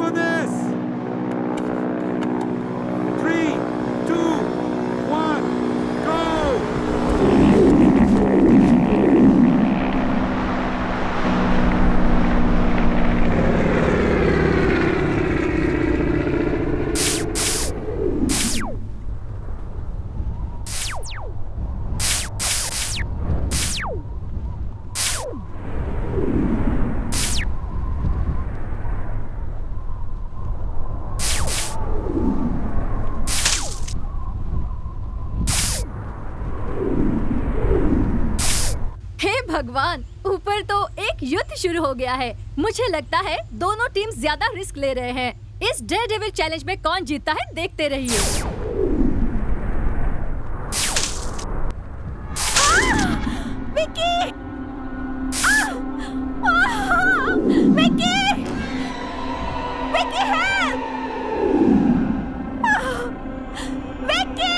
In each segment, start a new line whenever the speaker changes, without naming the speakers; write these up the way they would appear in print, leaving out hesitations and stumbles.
for this. 3, 2, 1, go!
भगवान, ऊपर तो एक युद्ध शुरू हो गया है। मुझे लगता है दोनों टीम ज्यादा रिस्क ले रहे हैं। इस डेयरडेविल चैलेंज में कौन जीतता है देखते रहिए। विकी! विकी! विकी हेल्प! विकी!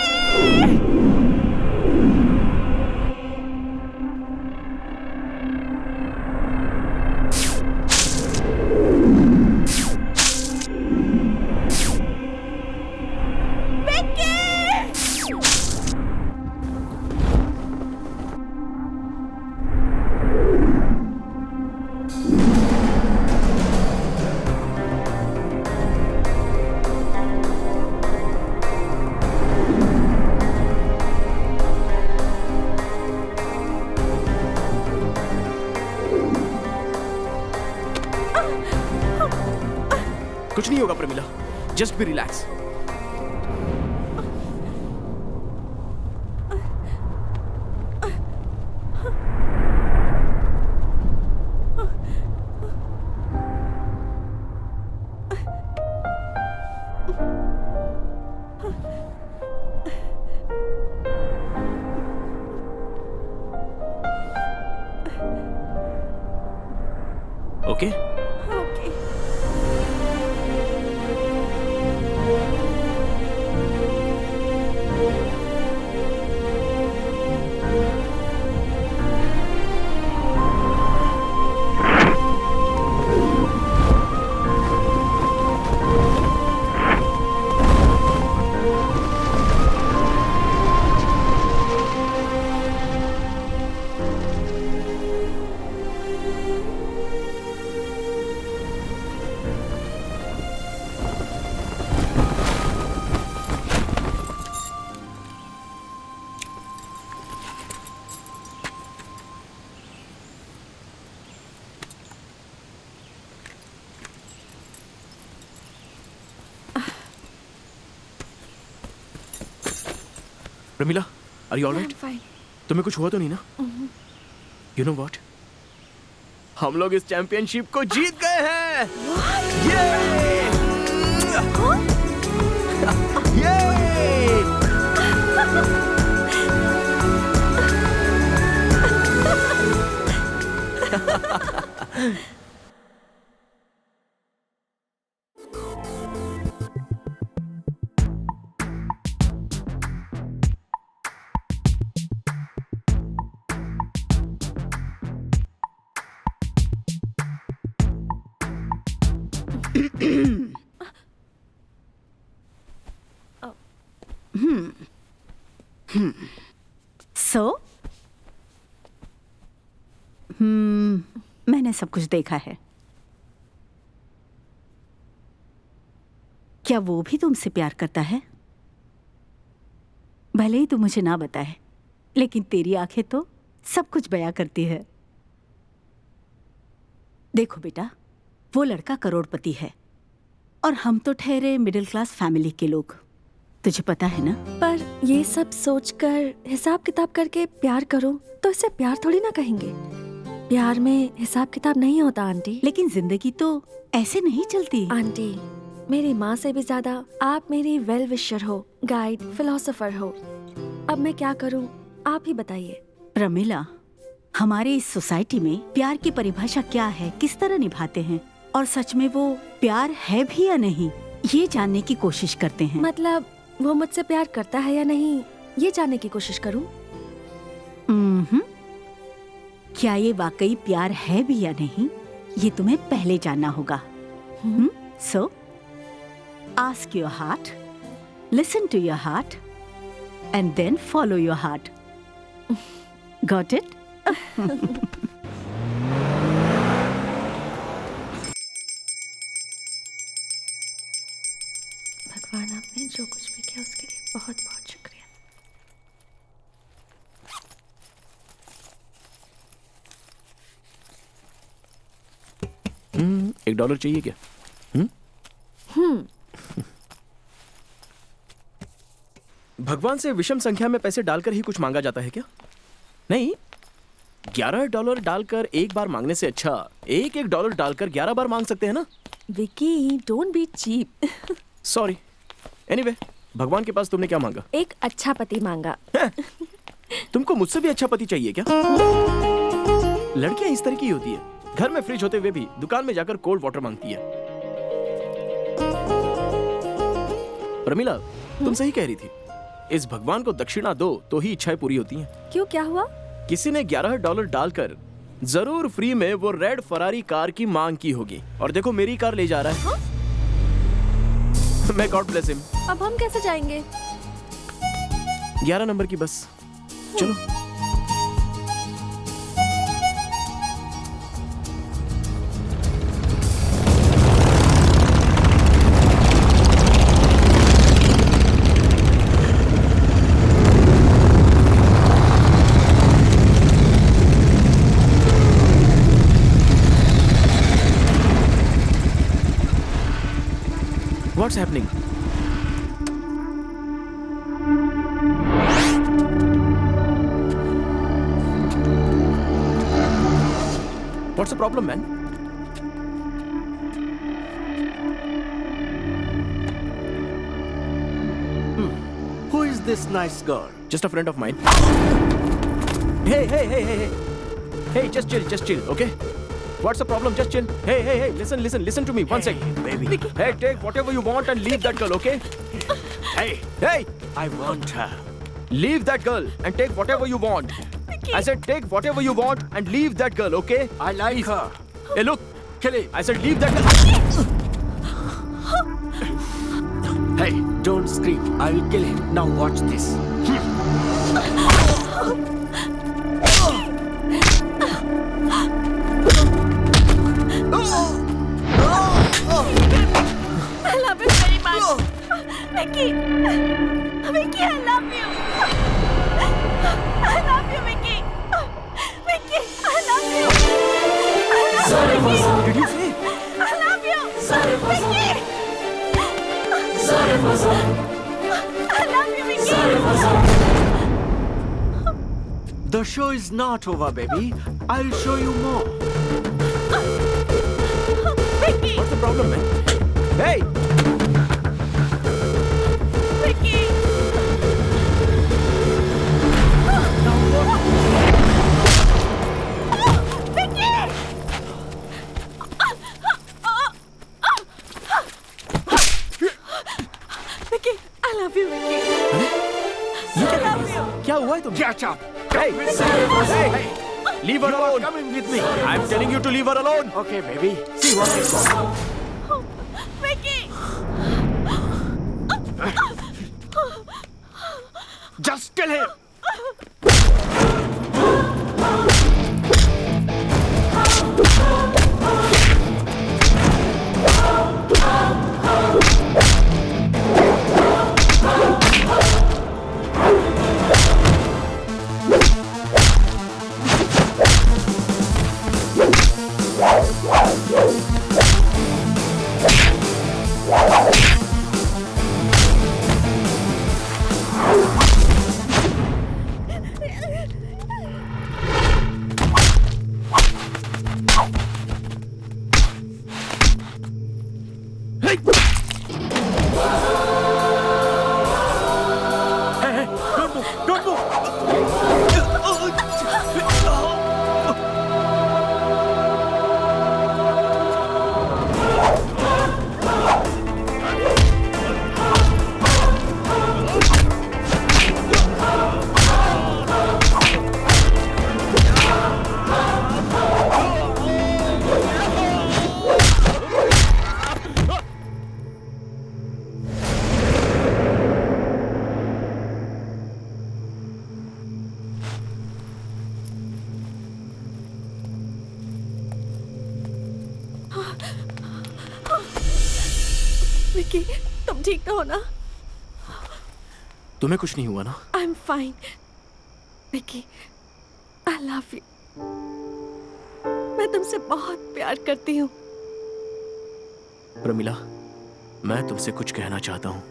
कुछ नहीं होगा Pramila, just be relax. Okay? Pramila, are you alright? तुम्हें कुछ हुआ तो नहीं ना? You know what? हम लोग इस चैंपियनशिप को जीत गए हैं!
मैंने सब कुछ देखा है। क्या वो भी तुमसे प्यार करता है? भले ही तू मुझे ना बताए, लेकिन तेरी आंखें तो सब कुछ बयां करती है। देखो बेटा, वो लड़का करोड़पति है और हम तो ठहरे मिडिल क्लास फैमिली के लोग। तुझे पता है ना?
पर ये सब सोचकर हिसाब किताब करके प्यार करो तो इसे प्यार थोड़ी ना कहेंगे। प्यार में हिसाब किताब नहीं होता आंटी।
लेकिन जिंदगी तो ऐसे नहीं चलती।
आंटी, मेरी माँ से भी ज्यादा आप मेरी वेल विशर हो, गाइड, फिलोसोफर हो। अब मैं क्या करूँ, आप ही बताइए।
प्रमिला, हमारे इस सोसाइटी में प्यार की परिभाषा क्या है, किस तरह निभाते हैं, और सच में वो प्यार है भी या नहीं, ये जानने की कोशिश करते हैं।
मतलब वो मुझसे प्यार करता है या नहीं, ये जानने की कोशिश करूं?
क्या ये वाकई प्यार है भी या नहीं, ये तुम्हें पहले जानना होगा। So, ask your heart, listen to your heart, and then follow your heart. Got it?
भगवान आपने जो कुछ भी किया उसके लिए बहुत बहुत शुक्रिया।
$1 चाहिए क्या? भगवान से विषम संख्या में पैसे डालकर ही कुछ मांगा जाता है क्या? नहीं, $11 डालकर एक बार मांगने से अच्छा एक $1 डालकर 11 बार मांग सकते हैं ना?
Vicky, don't be cheap.
Sorry. Anyway, भगवान के पास तुमने क्या मांगा?
एक अच्छा पति मांगा।
तुमको मुझसे भी अच्छा पति चाहिए क्या? लड़कियां इस तरह की होती है, घर में फ्रिज होते हुए भी दुकान में जाकर कोल्ड वाटर मांगती है। प्रमिला, तुम सही कह रही थी। इस भगवान को दक्षिणा दो तो ही इच्छाएं पूरी होती हैं।
क्यों, क्या हुआ?
किसी ने $11 डालकर जरूर फ्री में वो रेड फरारी कार की मांग की होगी, और देखो मेरी कार ले जा रहा है। मैं गॉड ब्लेस हिम।
अब हम कैसे जाएंगे?
11 नंबर की बस, चलो। What's happening? What's the problem, man?
Who is this nice girl?
Just a friend of mine. Hey. Hey, just chill, okay? What's the problem? Just chill. Hey, listen to me. One sec.
Baby.
Hey, take whatever you want and leave that girl, okay? Hey!
I want her.
Leave that girl and take whatever you want. I said take whatever you want and leave that girl, okay?
I like her.
Hey, look.
Kill him.
I said leave that girl.
Hey, don't scream. I will kill him. Now watch this.
I love you very much. Vicky, I love you. I love you, Vicky. Vicky, I love you. I love you.
Did you say?
I love you. Vicky. I love you, Vicky.
The show is not over, baby. I'll show you more.
Vicky,
What's the problem, man? Hey!
Vicky. Vicky, I love you, Vicky.
क्या हुआ है तुम्हें?
Catch up.
Hey! Hey! Leave her
You are
alone.
coming with me.
I'm telling you to leave her alone.
Okay, baby. See what I got.
Vicky.
Just kill him.
Vicky, तुम ठीक तो हो ना?
तुम्हें कुछ नहीं हुआ ना?
I am fine. Vicky, I love you. मैं तुमसे बहुत प्यार करती हूँ।
प्रमिला, मैं तुमसे कुछ कहना चाहता हूँ।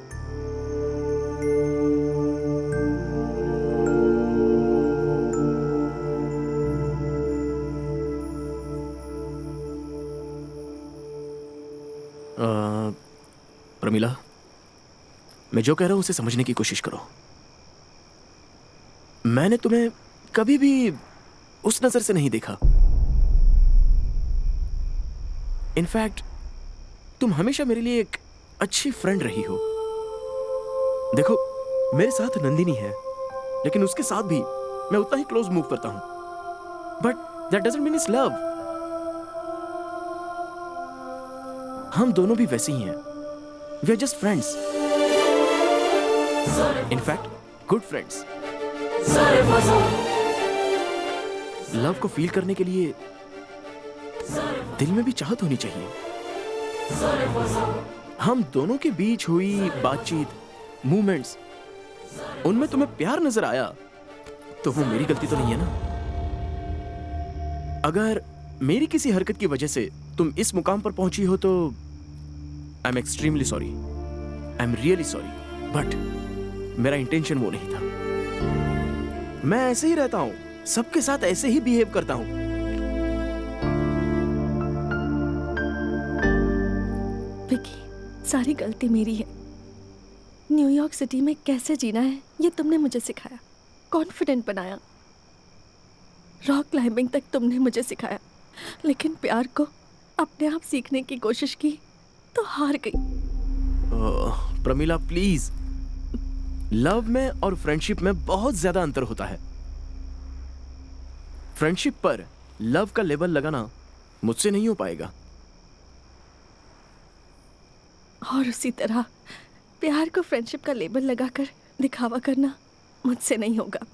प्रमिला, मैं जो कह रहा हूं उसे समझने की कोशिश करो। मैंने तुम्हें कभी भी उस नजर से नहीं देखा। इनफैक्ट तुम हमेशा मेरे लिए एक अच्छी फ्रेंड रही हो। देखो, मेरे साथ नंदिनी है, लेकिन उसके साथ भी मैं उतना ही क्लोज मूव करता हूं। But that doesn't mean it's love. हम दोनों भी वैसे ही हैं। We are just friends. In fact good friends. Love को फील करने के लिए दिल में भी चाहत होनी चाहिए। हम दोनों के बीच हुई बातचीत, मूवमेंट्स, उनमें तुम्हें प्यार नजर आया तो वो मेरी गलती तो नहीं है ना? अगर मेरी किसी हरकत की वजह से तुम इस मुकाम पर पहुंची हो तो I am extremely sorry. I am really sorry. But मेरा इंटेंशन वो नहीं था। मैं ऐसे ही रहता हूं, सबके साथ ऐसे ही बिहेव करता हूं।
विकी, सारी गलती मेरी है। न्यूयॉर्क सिटी में कैसे जीना है ये तुमने मुझे सिखाया, कॉन्फिडेंट बनाया। रॉक क्लाइंबिंग तक तुमने मुझे सिखाया, लेकिन प्यार को अपने आप सीखने की कोशिश की तो हार गई।
प्रमिला प्लीज, लव में और फ्रेंडशिप में बहुत ज्यादा अंतर होता है। फ्रेंडशिप पर लव का लेबल लगाना मुझसे नहीं हो पाएगा।
और उसी तरह प्यार को फ्रेंडशिप का लेबल लगाकर दिखावा करना मुझसे नहीं होगा।